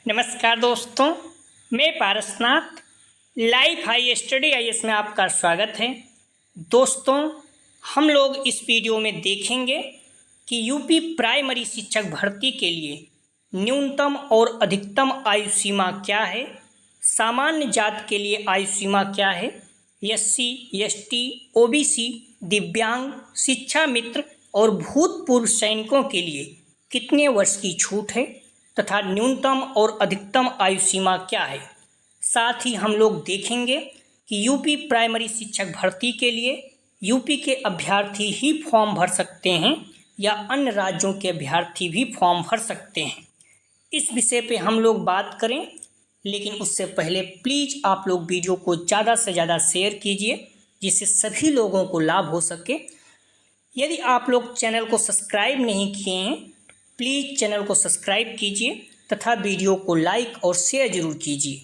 नमस्कार दोस्तों, मैं Parasnath life high study IAS में आपका स्वागत है। दोस्तों, हम लोग इस वीडियो में देखेंगे कि यूपी प्राइमरी शिक्षक भर्ती के लिए न्यूनतम और अधिकतम आयु सीमा क्या है, सामान्य जात के लिए आयु सीमा क्या है, एससी, एसटी, ओबीसी, दिव्यांग, शिक्षा मित्र और भूतपूर्व सैनिकों के लिए कितने वर्ष की छूट है तथा न्यूनतम और अधिकतम आयु सीमा क्या है। साथ ही हम लोग देखेंगे कि यूपी प्राइमरी शिक्षक भर्ती के लिए यूपी के अभ्यर्थी ही फॉर्म भर सकते हैं या अन्य राज्यों के अभ्यर्थी भी फॉर्म भर सकते हैं। इस विषय पे हम लोग बात करें, लेकिन उससे पहले प्लीज़ आप लोग वीडियो को ज़्यादा से ज़्यादा शेयर कीजिए जिससे सभी लोगों को लाभ हो सके। यदि आप लोग चैनल को सब्सक्राइब नहीं किए हैं, प्लीज़ चैनल को सब्सक्राइब कीजिए तथा वीडियो को लाइक और शेयर जरूर कीजिए,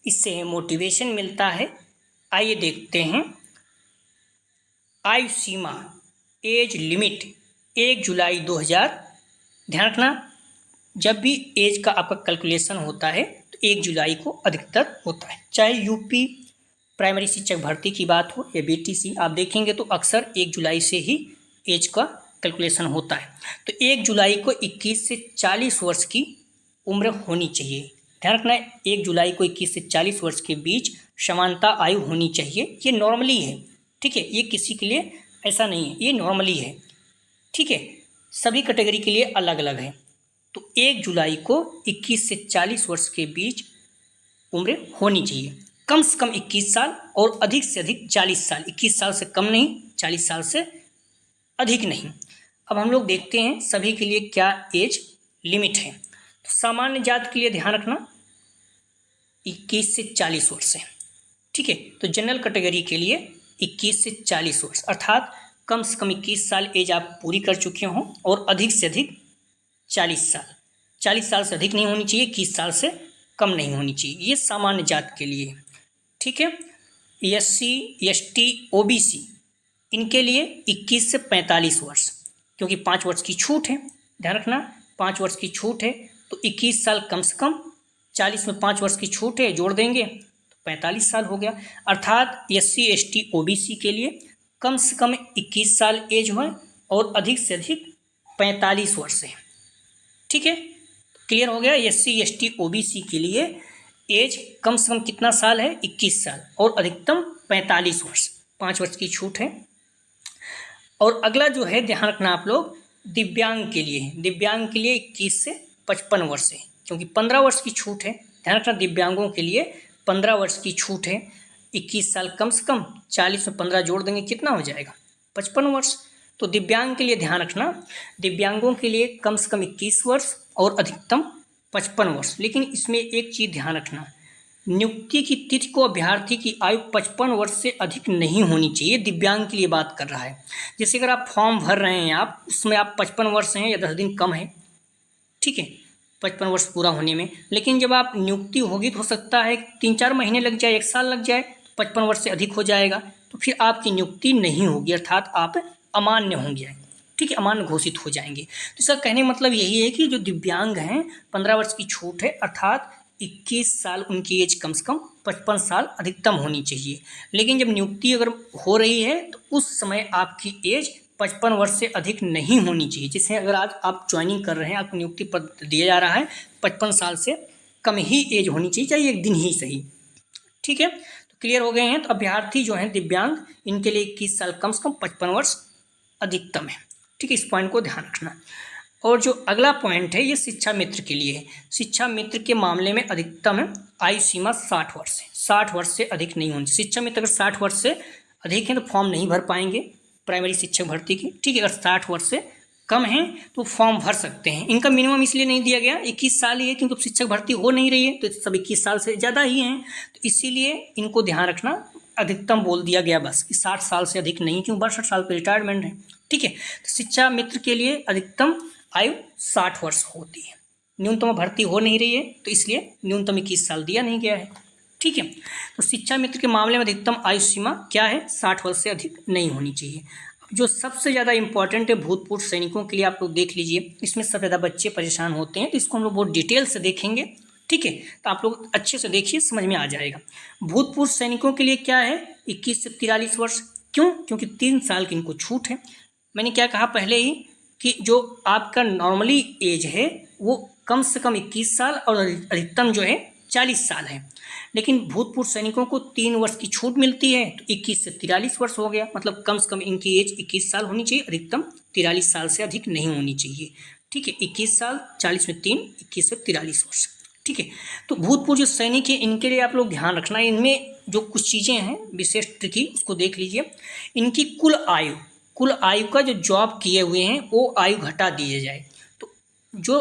इससे मोटिवेशन मिलता है। आइए देखते हैं। आयु सीमा, एज लिमिट 1 जुलाई 2000। ध्यान रखना, जब भी एज का आपका कैलकुलेशन होता है तो 1 जुलाई को अधिकतर होता है, चाहे यूपी प्राइमरी शिक्षक भर्ती की बात हो या बीटीसी। आप देखेंगे तो अक्सर 1 जुलाई से ही एज का कैलकुलेशन होता है। तो 1 जुलाई को 21 से 40 वर्ष की उम्र होनी चाहिए। ध्यान रखना, 1 जुलाई को 21 से 40 वर्ष के बीच समानता आयु होनी चाहिए। ये नॉर्मली है, ठीक है, ये किसी के लिए ऐसा नहीं है, ये नॉर्मली है, ठीक है, सभी कैटेगरी के लिए अलग अलग है। तो 1 जुलाई को 21 से 40 वर्ष के बीच उम्र होनी चाहिए, कम से कम 21 साल और अधिक से अधिक 40 साल। 21 साल से कम नहीं, 40 साल से अधिक नहीं। अब हम लोग देखते हैं सभी के लिए क्या एज लिमिट है। तो सामान्य जात के लिए ध्यान रखना 21 से 40 वर्ष है, ठीक है। तो जनरल कैटेगरी के लिए 21 से 40 वर्ष, अर्थात कम से कम 21 साल एज आप पूरी कर चुके हों और अधिक से अधिक 40 साल। 40 साल से अधिक नहीं होनी चाहिए, 21 साल से कम नहीं होनी चाहिए। ये सामान्य जात के लिए, ठीक है। एससी, एसटी, ओबीसी इनके लिए 21 से 45 वर्ष, क्योंकि 5 वर्ष की छूट है। ध्यान रखना, 5 वर्ष की छूट है तो 21 साल कम से कम, 40 में 5 वर्ष की छूट है, जोड़ देंगे तो 45 साल हो गया। अर्थात एससी, एसटी, ओबीसी के लिए कम से कम 21 साल एज हो और अधिक से अधिक 45 वर्ष है, ठीक है। क्लियर हो गया। एससी, एसटी, ओबीसी के लिए एज कम से कम कितना साल है, 21 साल और अधिकतम 45 वर्ष, 5 वर्ष की छूट है। और अगला जो है, ध्यान रखना आप लोग, दिव्यांग के लिए है। दिव्यांग के लिए 21 से 55 वर्ष है, क्योंकि 15 वर्ष की छूट है। ध्यान रखना, दिव्यांगों के लिए 15 वर्ष की छूट है। 21 साल कम से कम, 40 में 15 जोड़ देंगे कितना हो जाएगा, 55 वर्ष। तो दिव्यांग के लिए ध्यान रखना, दिव्यांगों के लिए कम से कम 21 वर्ष और अधिकतम 55 वर्ष। लेकिन इसमें एक चीज़ ध्यान रखना, नियुक्ति की तिथि को अभ्यर्थी की आयु 55 वर्ष से अधिक नहीं होनी चाहिए। दिव्यांग के लिए बात कर रहा है। जैसे अगर आप फॉर्म भर रहे हैं, आप उसमें आप 55 वर्ष हैं या 10 दिन कम है, ठीक है, 55 वर्ष पूरा होने में। लेकिन जब आप नियुक्ति होगी तो हो सकता है 3-4 महीने लग जाए, 1 साल लग जाए, 55 वर्ष से अधिक हो जाएगा, तो फिर आपकी नियुक्ति नहीं होगी, अर्थात आप अमान्य होंगे, ठीक है, अमान्य घोषित हो जाएंगे। तो इसका कहने का मतलब यही है कि जो दिव्यांग हैं 15 वर्ष की छूट है, अर्थात 21 साल उनकी एज कम से कम, 55 साल अधिकतम होनी चाहिए। लेकिन जब नियुक्ति अगर हो रही है तो उस समय आपकी एज 55 वर्ष से अधिक नहीं होनी चाहिए। जैसे अगर आज आप ज्वाइनिंग कर रहे हैं, आपको नियुक्ति पत्र दिया जा रहा है, 55 साल से कम ही एज होनी चाहिए, चाहे 1 दिन ही सही, ठीक है। तो क्लियर हो गए हैं। तो अभ्यर्थी जो हैं दिव्यांग, इनके लिए 21 साल कम से कम, 55 वर्ष अधिकतम है, ठीक है। इस पॉइंट को ध्यान रखना। और जो अगला पॉइंट है, ये शिक्षा मित्र के लिए है। शिक्षा मित्र के मामले में अधिकतम है आयु सीमा 60 वर्ष है, 60 वर्ष से अधिक नहीं होनी। शिक्षा मित्र अगर 60 वर्ष से अधिक है तो फॉर्म नहीं भर पाएंगे प्राइमरी शिक्षक भर्ती की, ठीक है। अगर 60 वर्ष से कम है तो फॉर्म भर सकते हैं। इनका मिनिमम इसलिए नहीं दिया गया, 21 साल ही है, क्योंकि शिक्षक भर्ती हो नहीं रही है तो सब 21 साल से ज़्यादा ही हैं, तो इसीलिए इनको ध्यान रखना, अधिकतम बोल दिया गया बस कि 60 साल से अधिक नहीं, क्योंकि 62 साल पर रिटायरमेंट है, ठीक है। तो शिक्षा मित्र के लिए अधिकतम आयु 60 वर्ष होती है। न्यूनतम भर्ती हो नहीं रही है तो इसलिए न्यूनतम 21 साल दिया नहीं गया है, ठीक है। तो शिक्षा मित्र के मामले में अधिकतम आयु सीमा क्या है, 60 वर्ष से अधिक नहीं होनी चाहिए। जो सबसे ज़्यादा इंपॉर्टेंट है भूतपूर्व सैनिकों के लिए, आप लोग देख लीजिए, इसमें सबसे ज़्यादा बच्चे परेशान होते हैं, तो इसको हम लोग बहुत डिटेल से देखेंगे, ठीक है, तो आप लोग अच्छे से देखिए, समझ में आ जाएगा। भूतपूर्व सैनिकों के लिए क्या है, 21 से 43 वर्ष। क्यों? क्योंकि 3 साल की इनको छूट है। मैंने क्या कहा पहले ही कि जो आपका नॉर्मली एज है वो कम से कम 21 साल और अधिकतम जो है 40 साल है, लेकिन भूतपूर्व सैनिकों को 3 वर्ष की छूट मिलती है, तो 21 से 43 वर्ष हो गया। मतलब कम से कम इनकी एज 21 साल होनी चाहिए, अधिकतम 43 साल से अधिक नहीं होनी चाहिए। ठीक है, 21 साल, 40 में 3, 21 से 43 वर्ष। ठीक है, तो भूतपूर्व जो सैनिक है इनके लिए आप लोग ध्यान रखना, इनमें जो कुछ चीज़ें हैं विशेष ट्रिकी, उसको देख लीजिए। इनकी कुल आयु का जो जॉब किए हुए हैं वो आयु घटा दिए जाए। तो जो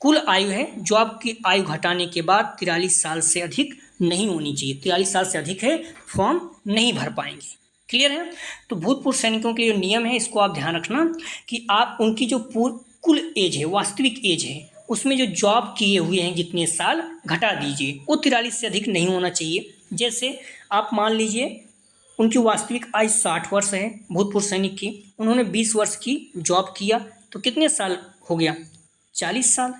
कुल आयु है, जॉब की आयु घटाने के बाद 43 साल से अधिक नहीं होनी चाहिए। 43 साल से अधिक है, फॉर्म नहीं भर पाएंगे। क्लियर है? तो भूतपूर्व सैनिकों के जो नियम है इसको आप ध्यान रखना कि आप उनकी जो कुल एज है, वास्तविक एज है, उसमें जो जॉब किए हुए हैं जितने साल घटा दीजिए, वो 43 से अधिक नहीं होना चाहिए। जैसे आप मान लीजिए उनकी वास्तविक आयु 60 वर्ष है भूतपूर्व सैनिक की, उन्होंने 20 वर्ष की जॉब किया, तो कितने साल हो गया? 40 साल।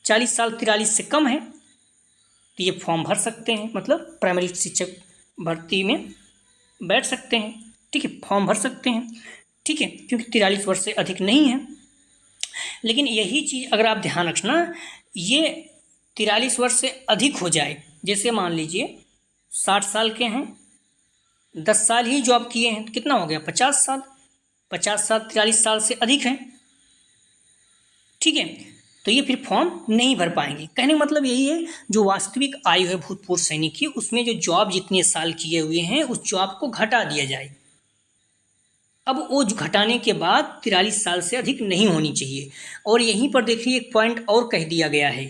40 साल 43 से कम है, तो ये फॉर्म भर सकते हैं, मतलब प्राइमरी शिक्षक भर्ती में बैठ सकते हैं। ठीक है, फॉर्म भर सकते हैं। ठीक है, क्योंकि 43 वर्ष से अधिक नहीं है। लेकिन यही चीज़ अगर आप ध्यान रखना, ये 43 वर्ष से अधिक हो जाए, जैसे मान लीजिए 60 साल के हैं, 10 साल ही जॉब किए हैं, तो कितना हो गया? 50 साल। 50 साल 43 साल से अधिक है। ठीक है, तो ये फिर फॉर्म नहीं भर पाएंगे। कहने का मतलब यही है, जो वास्तविक आयु है भूतपूर्व सैनिक की, उसमें जो जॉब जितने साल किए हुए हैं उस जॉब को घटा दिया जाए। अब वो घटाने के बाद 43 साल से अधिक नहीं होनी चाहिए। और यहीं पर देखिए एक पॉइंट और कह दिया गया है,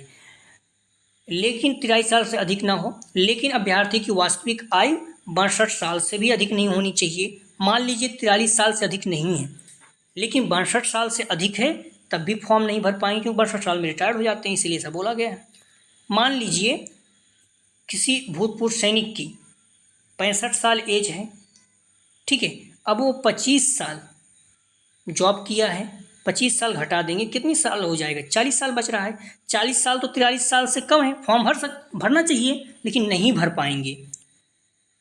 लेकिन 43 साल से अधिक ना हो, लेकिन अभ्यर्थी की वास्तविक आयु 62 साल से भी अधिक नहीं होनी चाहिए। मान लीजिए 43 साल से अधिक नहीं है, लेकिन 62 साल से अधिक है, तब भी फॉर्म नहीं भर पाएंगे, क्योंकि 62 साल में रिटायर्ड हो जाते हैं, इसीलिए ऐसा बोला गया है। मान लीजिए किसी भूतपूर्व सैनिक की 65 साल एज है। ठीक है, अब वो 25 साल जॉब किया है, 25 साल घटा देंगे, कितनी साल हो जाएगा? 40 साल बच रहा है। 40 साल तो 43 साल से कम है, फॉर्म भरना चाहिए, लेकिन नहीं भर पाएंगे,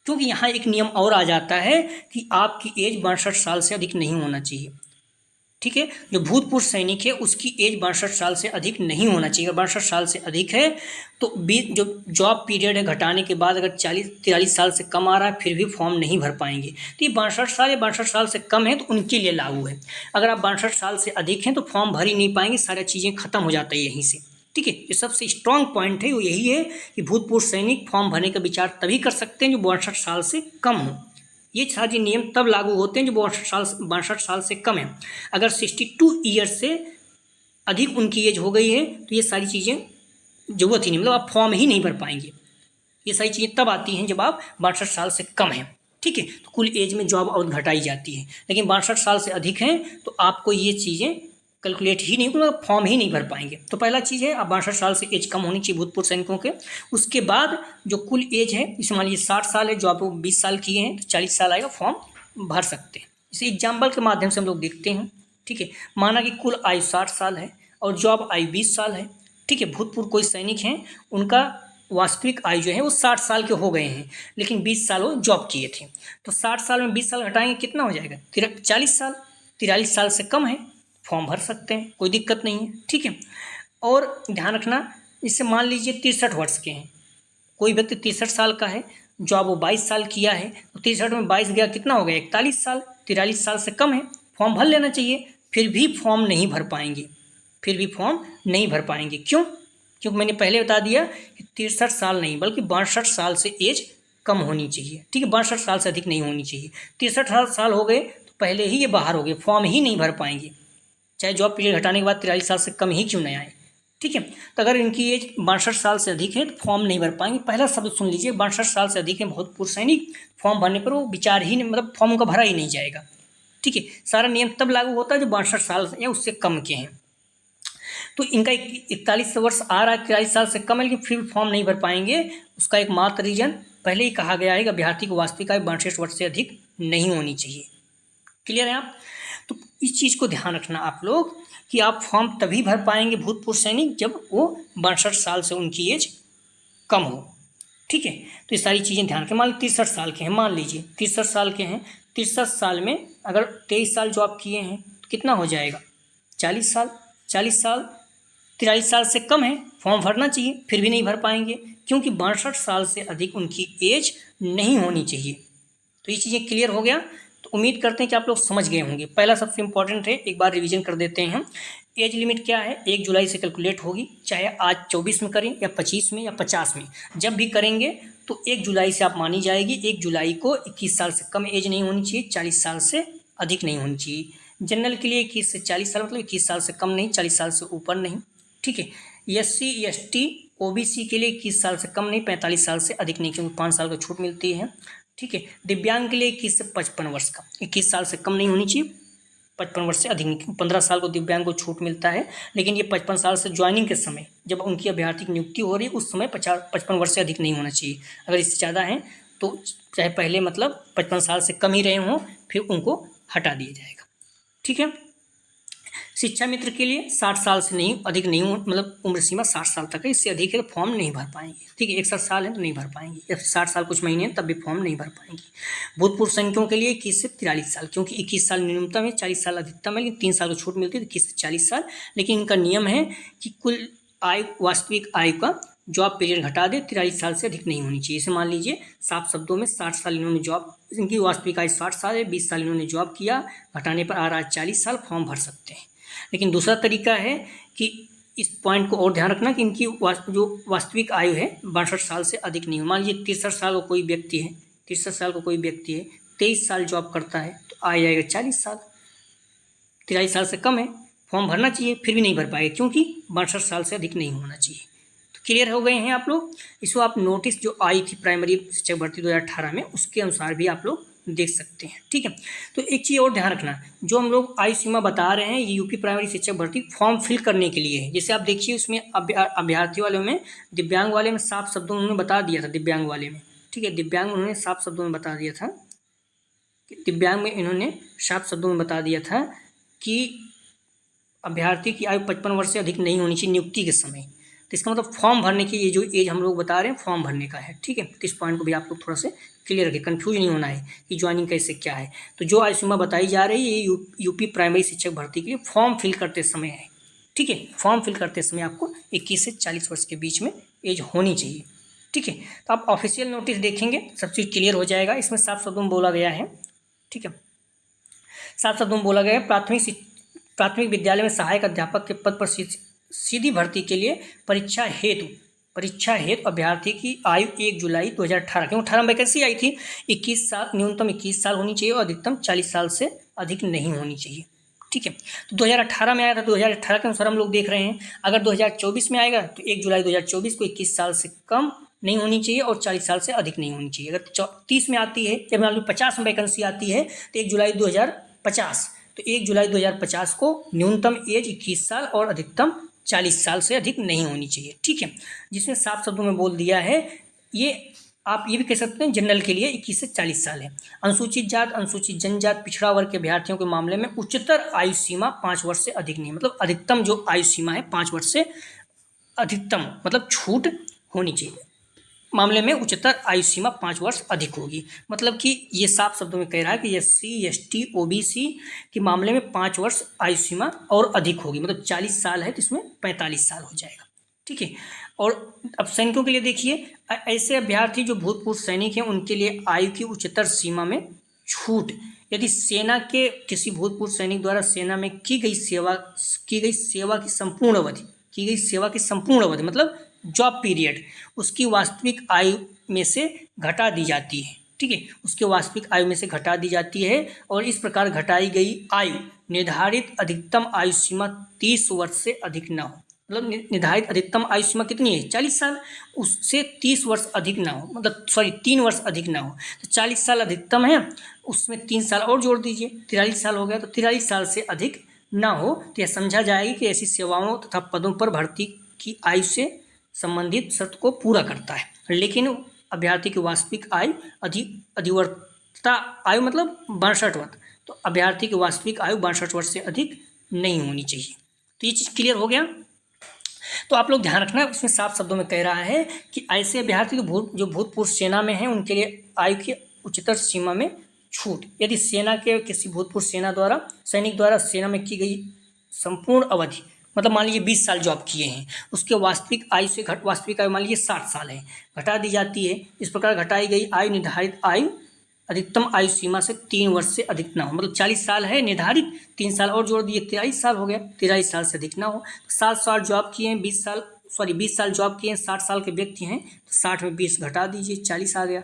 क्योंकि यहाँ एक नियम और आ जाता है कि आपकी एज 62 साल से अधिक नहीं होना चाहिए। ठीक है, जो भूतपूर्व सैनिक है उसकी एज 62 साल से अधिक नहीं होना चाहिए। 62 साल से अधिक है तो जो जॉब पीरियड है घटाने के बाद अगर 43 साल से कम आ रहा है, फिर भी फॉर्म नहीं भर पाएंगे। तो ये 62 साल या 62 साल से कम है तो उनके लिए लागू है। अगर आप 62 साल से अधिक हैं तो फॉर्म भर ही नहीं पाएंगे, सारी चीज़ें खत्म हो जाता है यहीं से। ठीक है, ये सबसे स्ट्रॉन्ग पॉइंट है वो यही है कि भूतपूर्व सैनिक फॉर्म भरने का विचार तभी कर सकते हैं जो 62 साल से कम हो। ये सारे नियम तब लागू होते हैं जो 62 साल से कम है। अगर 62 ईयर से अधिक उनकी एज हो गई है तो ये सारी चीज़ें जरूरत ही नहीं, मतलब आप फॉर्म ही नहीं भर पाएंगे। ये सारी चीज़ें तब आती हैं जब आप 62 साल से कम हैं। ठीक है, तो कुल एज में जॉब और घटाई जाती है, लेकिन 62 साल से अधिक हैं तो आपको ये चीज़ें कैलकुलेट ही नहीं, मतलब फॉर्म ही नहीं भर पाएंगे। तो पहला चीज़ है, आप 62 साल से एज कम होनी चाहिए भूतपूर्व सैनिकों के। उसके बाद जो कुल एज है, जैसे मान लीजिए 60 साल है, जो आप 20 साल किए हैं तो 40 साल आएगा, फॉर्म भर सकते हैं। इसे एग्जाम्पल के माध्यम से हम लोग देखते हैं। ठीक है, माना कि कुल आयु 60 साल है और जॉब आयु 20 साल है। ठीक है, भूतपूर्व कोई सैनिक हैं, उनका वास्तविक आयु जो है वो 60 साल के हो गए हैं, लेकिन 20 साल वो जॉब किए थे। तो 60 साल में 20 साल घटाएंगे, कितना हो जाएगा? 40 साल। 43 साल से कम है, फॉर्म भर सकते हैं, कोई दिक्कत नहीं है। ठीक है, और ध्यान रखना, इससे मान लीजिए 63 वर्ष के हैं, कोई व्यक्ति 63 साल का है, जॉब वो 22 साल किया है, तो 63 में 22 गया, कितना हो गया? 41 साल। 43 साल से कम है, फॉर्म भर लेना चाहिए, फिर भी फॉर्म नहीं भर पाएंगे। क्यों? क्योंकि मैंने पहले बता दिया कि 63 साल नहीं बल्कि 62 साल से एज कम होनी चाहिए। ठीक है, 62 साल से अधिक नहीं होनी चाहिए। 63 साल हो गए तो पहले ही ये बाहर हो गए, फॉर्म ही नहीं भर पाएंगे, चाहे जॉब पीरियड घटाने के बाद 43 साल से कम ही क्यों नहीं आए। ठीक है, तो अगर इनकी एज 62 साल से अधिक है तो फॉर्म नहीं भर पाएंगे। पहला शब्द सुन लीजिए, 62 साल से अधिक है भूतपूर्व सैनिक, फॉर्म भरने पर वो विचार ही नहीं, मतलब फॉर्म का भरा ही नहीं जाएगा। ठीक है, सारा नियम तब लागू होता है जो 62 साल या उससे कम के हैं। तो इनका 41 वर्ष आ रहा है, 43 साल से कम है, लेकिन फिर फॉर्म नहीं भर पाएंगे। उसका एक मात्र रीजन पहले ही कहा गया है कि अभ्यर्थी को वास्तविक आयु 62 वर्ष से अधिक नहीं होनी चाहिए। क्लियर है आप? तो इस चीज़ को ध्यान रखना आप लोग कि आप फॉर्म तभी भर पाएंगे भूतपूर्व सैनिक जब वो 62 साल से उनकी एज कम हो। ठीक है, तो ये सारी चीज़ें ध्यान रखें। मान लीजिए 63 साल के हैं, मान लीजिए 63 साल के हैं, 63 साल में अगर 23 साल जॉब किए हैं तो कितना हो जाएगा, 40 साल। 40 साल 43 साल से कम है, फॉर्म भरना चाहिए, फिर भी नहीं भर पाएंगे क्योंकि 62 साल से अधिक उनकी एज नहीं होनी चाहिए। तो ये चीज़ें क्लियर हो गया। तो उम्मीद करते हैं कि आप लोग समझ गए होंगे। पहला सबसे इंपॉर्टेंट है, एक बार रिवीजन कर देते हैं हम। एज लिमिट क्या है, 1 जुलाई से कैलकुलेट होगी, चाहे आज 24 में करें या 25 में या 50 में, जब भी करेंगे तो 1 जुलाई से आप मानी जाएगी। 1 जुलाई को 21 साल से कम एज नहीं होनी चाहिए, 40 साल से अधिक नहीं होनी चाहिए। जनरल के लिए 21 से 40 साल, मतलब 21 साल से कम नहीं, 40 साल से ऊपर नहीं। ठीक है, SC ST OBC के लिए 21 साल से कम नहीं, 45 साल से अधिक नहीं, क्योंकि 5 साल का छूट मिलती है। ठीक है, दिव्यांग के लिए 21 से 55 वर्ष का, 21 साल से कम नहीं होनी चाहिए, 55 वर्ष से अधिक नहीं। 15 साल को दिव्यांग को छूट मिलता है, लेकिन ये 55 साल से ज्वाइनिंग के समय जब उनकी अभ्यर्थी की नियुक्ति हो रही है उस समय 55 वर्ष से अधिक नहीं होना चाहिए। अगर इससे ज़्यादा है तो चाहे पहले मतलब 55 साल से कम ही रहे हों, फिर उनको हटा दिया जाएगा। ठीक है, शिक्षा मित्र के लिए 60 साल से नहीं अधिक नहीं हो, मतलब उम्र सीमा 60 साल तक है, इससे अधिक है तो फॉर्म नहीं भर पाएंगे। ठीक है, 61 साल है तो नहीं भर पाएंगे, या 60 साल कुछ महीने हैं तब भी फॉर्म नहीं भर पाएंगे। भूतपूर्व सैनिकों के लिए 21 से 43 साल, क्योंकि 21 साल न्यूनतम है, 40 साल अधिकतम है, लेकिन 3 साल को छूट मिलती है तो 21 से 40 साल। लेकिन इनका नियम है कि कुल आयु, वास्तविक आयु का जॉब पीरियड घटा दे, 43 साल से अधिक नहीं होनी चाहिए। इसे मान लीजिए साफ शब्दों में 60 साल इन्होंने जॉब, इनकी वास्तविक आयु 60 साल है, 20 साल इन्होंने जॉब किया, घटाने पर आ रहा है 40 साल, फॉर्म भर सकते हैं। लेकिन दूसरा तरीका है कि इस पॉइंट को और ध्यान रखना कि इनकी जो वास्तविक आयु है 62 साल से अधिक नहीं हो। मान लीजिए 63 साल को कोई व्यक्ति है, 63 साल को कोई व्यक्ति है, 23 साल जॉब करता है तो आ जाएगा 40 साल। 43 साल से कम है, फॉर्म भरना चाहिए, फिर भी नहीं भर पाएगा क्योंकि 62 साल से अधिक नहीं होना चाहिए। तो क्लियर हो गए हैं आप लोग। इसको आप नोटिस जो आई थी प्राइमरी शिक्षक भर्ती 2018 में, उसके अनुसार भी आप लोग देख सकते हैं। ठीक है, तो एक चीज़ और ध्यान रखना, जो हम लोग आयु सीमा बता रहे हैं ये यूपी प्राइमरी शिक्षक भर्ती फॉर्म फिल करने के लिए है। जैसे आप देखिए उसमें अभ्यर्थी वालों में, दिव्यांग वाले में साफ शब्दों में उन्होंने बता दिया था, दिव्यांग वाले में, ठीक है, दिव्यांग उन्होंने साफ शब्दों में बता दिया था, दिव्यांग में इन्होंने साफ शब्दों में बता दिया था कि अभ्यर्थी की आयु 55 वर्ष से अधिक नहीं होनी चाहिए नियुक्ति के समय। तो इसका मतलब फॉर्म भरने की ये जो एज हम लोग बता रहे हैं फॉर्म भरने का है। ठीक है, तो इस पॉइंट को भी आप लोग थोड़ा से क्लियर रखें, कन्फ्यूज नहीं होना है कि ज्वाइनिंग कैसे क्या है। तो जो आयु सीमा बताई जा रही है ये यूपी प्राइमरी शिक्षक भर्ती के लिए फॉर्म फिल करते समय है। ठीक है, फॉर्म फिल करते समय आपको 21 से 40 वर्ष के बीच में एज होनी चाहिए। ठीक है, तो आप ऑफिशियल नोटिस देखेंगे सब चीज़ क्लियर हो जाएगा। इसमें साफ शब्दों में बोला गया है, ठीक है, साफ शब्दों में बोला गया है, प्राथमिक विद्यालय में सहायक अध्यापक के पद पर सीधी भर्ती के लिए परीक्षा हेतु अभ्यर्थी की आयु 1 जुलाई 2018, क्योंकि 18 में वैकेंसी आई थी, 21 साल, न्यूनतम 21 साल होनी चाहिए और अधिकतम 40 साल से अधिक नहीं होनी चाहिए। ठीक है, तो 2018 में आया था, 2018 के अनुसार हम लोग देख रहे हैं। अगर 2024 में आएगा तो 1 जुलाई 2024 को 21 साल से कम नहीं होनी चाहिए और 40 साल से अधिक नहीं होनी चाहिए। अगर 30 में आती है या मान लो 50 में वैकेंसी आती है तो 1 जुलाई 2050, तो 1 जुलाई 2050 को न्यूनतम एज 21 साल और अधिकतम 40 साल से अधिक नहीं होनी चाहिए। ठीक है, जिसमें साफ शब्दों में बोल दिया है, ये आप ये भी कह सकते हैं जनरल के लिए 21 से 40 साल है। अनुसूचित जात, अनुसूचित जनजात, पिछड़ा वर्ग के अभ्यर्थियों के मामले में उच्चतर आयु सीमा 5 वर्ष से अधिक नहीं, मतलब अधिकतम जो आयु सीमा है 5 वर्ष से अधिकतम, मतलब छूट होनी चाहिए, मामले में उच्चतर आयु सीमा 5 वर्ष अधिक होगी। मतलब कि ये साफ शब्दों में कह रहा है कि SC ST OBC के मामले में 5 वर्ष आयु सीमा और अधिक होगी, मतलब 40 साल है तो इसमें 45 साल हो जाएगा। ठीक है, और अब सैनिकों के लिए देखिए, ऐसे अभ्यर्थी जो भूतपूर्व सैनिक हैं उनके लिए आयु की उच्चतर सीमा में छूट, यदि सेना के किसी भूतपूर्व सैनिक द्वारा सेना में की गई सेवा की संपूर्ण अवधि मतलब जॉब पीरियड उसकी वास्तविक आयु में से घटा दी जाती है। ठीक है, उसके वास्तविक आयु में से घटा दी जाती है और इस प्रकार घटाई गई आयु निर्धारित अधिकतम आयु सीमा 30 वर्ष से अधिक न हो, मतलब निर्धारित अधिकतम आयु सीमा कितनी है 40 साल, उससे 30 वर्ष अधिक ना हो, मतलब 3 वर्ष अधिक ना हो। तो 40 साल अधिकतम है, उसमें 3 साल और जोड़ दीजिए, 43 साल हो गया, तो 43 साल से अधिक ना हो। तो यह समझा जाएगी कि ऐसी सेवाओं तथा पदों पर भर्ती की आयु से संबंधित शर्त को पूरा करता है, लेकिन अभ्यर्थी की वास्तविक आयु अधिवर्ता आयु मतलब 62 वर्ष, तो अभ्यर्थी की वास्तविक आयु 62 वर्ष से अधिक नहीं होनी चाहिए। तो ये चीज़ क्लियर हो गया। तो आप लोग ध्यान रखना, इसमें साफ शब्दों में कह रहा है कि ऐसे अभ्यर्थी जो भूतपूर्व सेना में हैं उनके लिए आयु की उच्चतर सीमा में छूट, यदि सेना के किसी भूतपूर्व सैनिक द्वारा सेना में की गई संपूर्ण अवधि, मतलब मान लीजिए 20 साल जॉब किए हैं, उसके वास्तविक आयु मान लीजिए 60 साल है, घटा दी जाती है। इस प्रकार घटाई गई आयु निर्धारित आयु अधिकतम आयु सीमा से 3 वर्ष से अधिक ना हो, मतलब 40 साल है निर्धारित, 3 साल और जोड़ दिए 43 साल हो गया, 43 साल से अधिक ना हो। 60 साल जॉब किए हैं, 20 साल जॉब किए हैं, 60 साल के व्यक्ति हैं, तो 60 में 20 घटा दीजिए, 40 आ गया।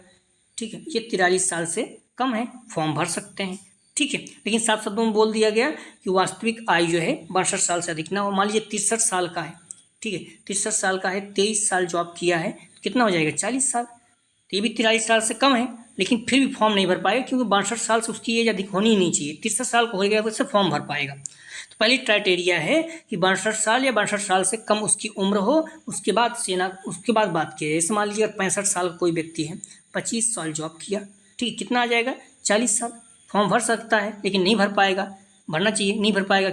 ठीक है, ये 43 साल से कम है, फॉर्म भर सकते हैं। ठीक है, लेकिन साफ शब्दों में बोल दिया गया कि वास्तविक आयु जो है 62 साल से अधिक ना हो। मान लीजिए 63 साल का है, ठीक है, 63 साल का है, 23 साल जॉब किया है, तो कितना हो जाएगा 40 साल, तो ये भी 43 साल से कम है, लेकिन फिर भी फॉर्म नहीं भर पाएगा क्योंकि 62 साल से उसकी एज अधिक होनी ही नहीं चाहिए। 63 साल को हो गया उससे फॉर्म भर पाएगा। तो पहली क्राइटेरिया है कि 62 साल या 62 साल से कम उसकी उम्र हो, उसके बाद बात की है। जैसे मान लीजिए 65 साल का कोई व्यक्ति है, 25 साल जॉब किया, ठीक है, कितना आ जाएगा 40 साल, फॉर्म भर सकता है लेकिन नहीं भर पाएगा, भरना चाहिए, नहीं भर पाएगा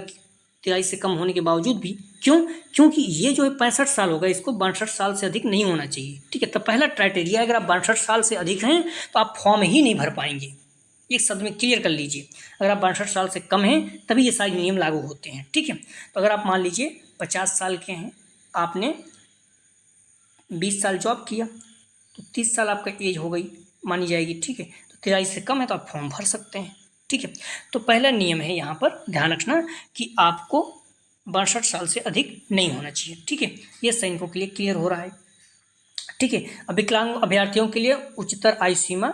43 से कम होने के बावजूद भी। क्यों? क्योंकि ये जो है 65 साल होगा, इसको 62 साल से अधिक नहीं होना चाहिए। ठीक है, तो पहला क्राइटेरिया, अगर आप 62 साल से अधिक हैं तो आप फॉर्म ही नहीं भर पाएंगे। एक शब्द में क्लियर कर लीजिए, अगर आप 62 साल से कम हैं तभी ये सारे नियम लागू होते हैं। ठीक है, तो अगर आप मान लीजिए 50 साल के हैं, आपने 20 साल जॉब किया, तो 30 साल आपका एज हो गई मानी जाएगी। ठीक है, तो 43 से कम है तो आप फॉर्म भर सकते हैं। ठीक है, तो पहला नियम है यहाँ पर ध्यान रखना कि आपको 62 साल से अधिक नहीं होना चाहिए। ठीक है, ये सैनिकों के लिए क्लियर हो रहा है। ठीक है, अब विकलांग अभ्यर्थियों के लिए उच्चतर आयु सीमा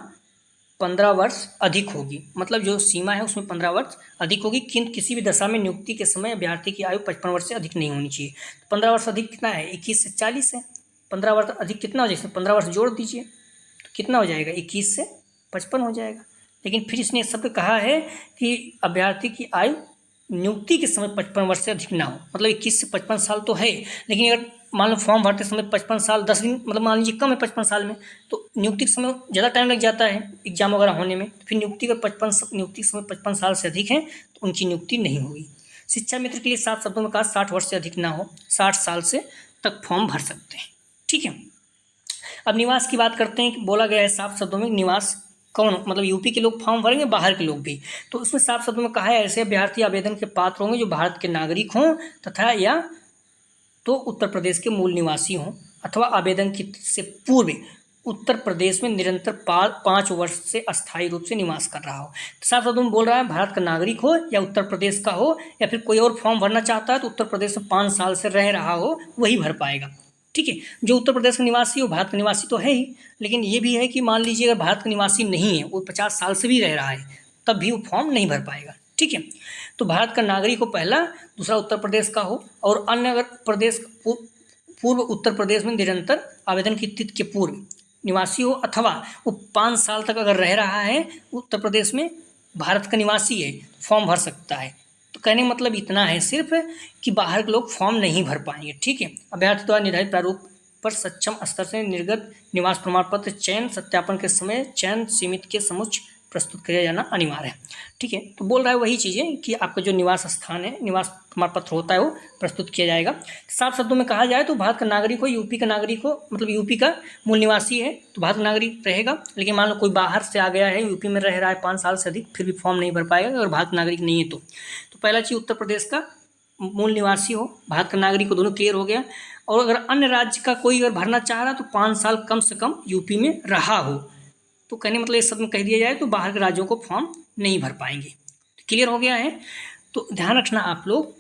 15 वर्ष अधिक होगी, मतलब जो सीमा है उसमें 15 वर्ष अधिक होगी, किंतु किसी भी दशा में नियुक्ति के समय अभ्यर्थी की आयु 55 वर्ष से अधिक नहीं होनी चाहिए। 15 वर्ष अधिक कितना है, 21 से 40 है, 15 वर्ष अधिक कितना हो जाएगा, 15 वर्ष जोड़ दीजिए तो कितना हो जाएगा, 21 से 55 हो जाएगा। लेकिन फिर इसने शब्द कहा है कि अभ्यर्थी की आयु नियुक्ति के समय 55 वर्ष से अधिक ना हो, मतलब 21 से 55 साल तो है, लेकिन अगर मान लो फॉर्म भरते समय 55 साल 10 दिन, मतलब मान लीजिए कम है 55 साल में, तो नियुक्ति के समय ज़्यादा टाइम लग जाता है एग्जाम वगैरह होने में, फिर नियुक्ति के समय 55 साल से अधिक है तो उनकी नियुक्ति नहीं होगी। शिक्षा मित्र के लिए 7 शब्दों में कहा 60 वर्ष से अधिक ना हो, 60 साल से तक फॉर्म भर सकते हैं। ठीक है, अब निवास की बात करते हैं कि बोला गया है साफ शब्दों में निवास कौन, मतलब यूपी के लोग फॉर्म भरेंगे, बाहर के लोग भी, तो उसमें साफ शब्दों में कहा है ऐसे अभ्यर्थी आवेदन के पात्र होंगे जो भारत के नागरिक हों तथा या तो उत्तर प्रदेश के मूल निवासी हों अथवा आवेदन की से पूर्व उत्तर प्रदेश में निरंतर 5 वर्ष से अस्थायी रूप से निवास कर रहा हो। तो साफ शब्दों में बोल रहा है भारत का नागरिक हो या उत्तर प्रदेश का हो या फिर कोई और फॉर्म भरना चाहता है तो उत्तर प्रदेश में 5 साल से रह रहा हो वही भर पाएगा। ठीक है, जो उत्तर प्रदेश का निवासी हो, भारत का निवासी तो है ही, लेकिन ये भी है कि मान लीजिए अगर भारत का निवासी नहीं है, वो 50 साल से भी रह रहा है, तब भी वो फॉर्म नहीं भर पाएगा। ठीक है, तो भारत का नागरिक हो पहला, दूसरा उत्तर प्रदेश का हो, और अन्य अगर प्रदेश पूर्व उत्तर प्रदेश में निरंतर आवेदन की तिथि के पूर्व निवासी हो अथवा वो 5 साल तक अगर रह रहा है उत्तर प्रदेश में, भारत का निवासी है, फॉर्म भर सकता है। तो कहने का मतलब इतना है सिर्फ कि बाहर के लोग फॉर्म नहीं भर पाएंगे। ठीक है, अभ्यर्थी द्वारा निर्धारित प्रारूप पर सक्षम स्तर से निर्गत निवास प्रमाण पत्र चयन सत्यापन के समय चयन सीमित के समक्ष प्रस्तुत किया जाना अनिवार्य है। ठीक है, तो बोल रहा है वही चीज़ें कि आपका जो निवास स्थान है, निवास प्रमाण पत्र होता है वो प्रस्तुत किया जाएगा। साफ शब्दों में कहा जाए तो भारत का नागरिक हो, यूपी का नागरिक हो, मतलब यूपी का मूल निवासी है तो भारत का नागरिक रहेगा, लेकिन मान लो कोई बाहर से आ गया है, यूपी में रह रहा है 5 साल से अधिक, फिर भी फॉर्म नहीं भर पाएगा अगर भारत नागरिक नहीं है तो पहला चीज़ उत्तर प्रदेश का मूल निवासी हो, भारत का नागरिक हो, दोनों क्लियर हो गया। और अगर अन्य राज्य का कोई अगर भरना चाह रहा तो 5 साल कम से कम यूपी में रहा हो, तो कहने मतलब इस शब्द में कह दिया जाए तो बाहर के राज्यों को फॉर्म नहीं भर पाएंगे। तो क्लियर हो गया है, तो ध्यान रखना आप लोग,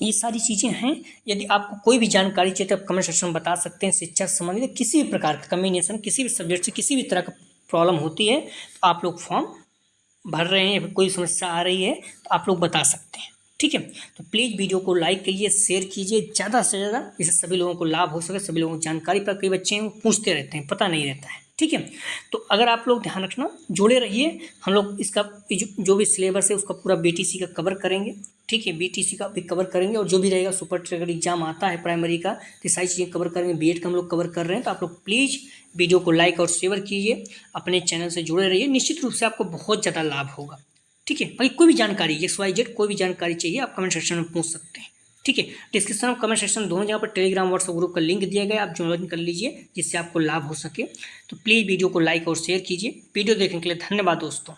ये सारी चीज़ें हैं। यदि आपको कोई भी जानकारी चाहिए तो आप कमेंट सेक्शन में बता सकते हैं। शिक्षा से संबंधित किसी भी प्रकार का कम्बिनेशन, किसी भी सब्जेक्ट से किसी भी तरह का प्रॉब्लम होती है तो आप लोग फॉर्म भर रहे हैं या फिर कोई समस्या आ रही है तो आप लोग बता सकते हैं। ठीक है, तो प्लीज़ वीडियो को लाइक कीजिए, शेयर कीजिए ज़्यादा से ज़्यादा, जिससे सभी लोगों को लाभ हो सके, सभी लोगों को जानकारी पर। कई बच्चे हैं वो पूछते रहते हैं, पता नहीं रहता है। ठीक है, तो अगर आप लोग ध्यान रखना, जुड़े रहिए, हम लोग इसका जो भी सिलेबस है उसका पूरा बीटीसी का कवर करेंगे। ठीक है, बीटीसी का भी कवर करेंगे, और जो भी रहेगा सुपर ट्रैकर एग्जाम आता है प्राइमरी का, तो सारी चीज़ें कवर करेंगे। बीएड का हम लोग कवर कर रहे हैं, तो आप लोग प्लीज़ वीडियो को लाइक और शेयर कीजिए, अपने चैनल से जुड़े रहिए, निश्चित रूप से आपको बहुत ज़्यादा लाभ होगा। ठीक है, बाकी कोई भी जानकारी XYZ कोई भी जानकारी चाहिए आप कमेंट सेक्शन में पूछ सकते हैं। ठीक। ठीक है। डिस्क्रिप्शन और कमेंट सेक्शन दोनों जगह पर टेलीग्राम व्हाट्सएप ग्रुप का लिंक दिया गया है, आप ज्वाइन कर लीजिए जिससे आपको लाभ हो सके। तो प्लीज़ वीडियो को लाइक और शेयर कीजिए। वीडियो देखने के लिए धन्यवाद दोस्तों।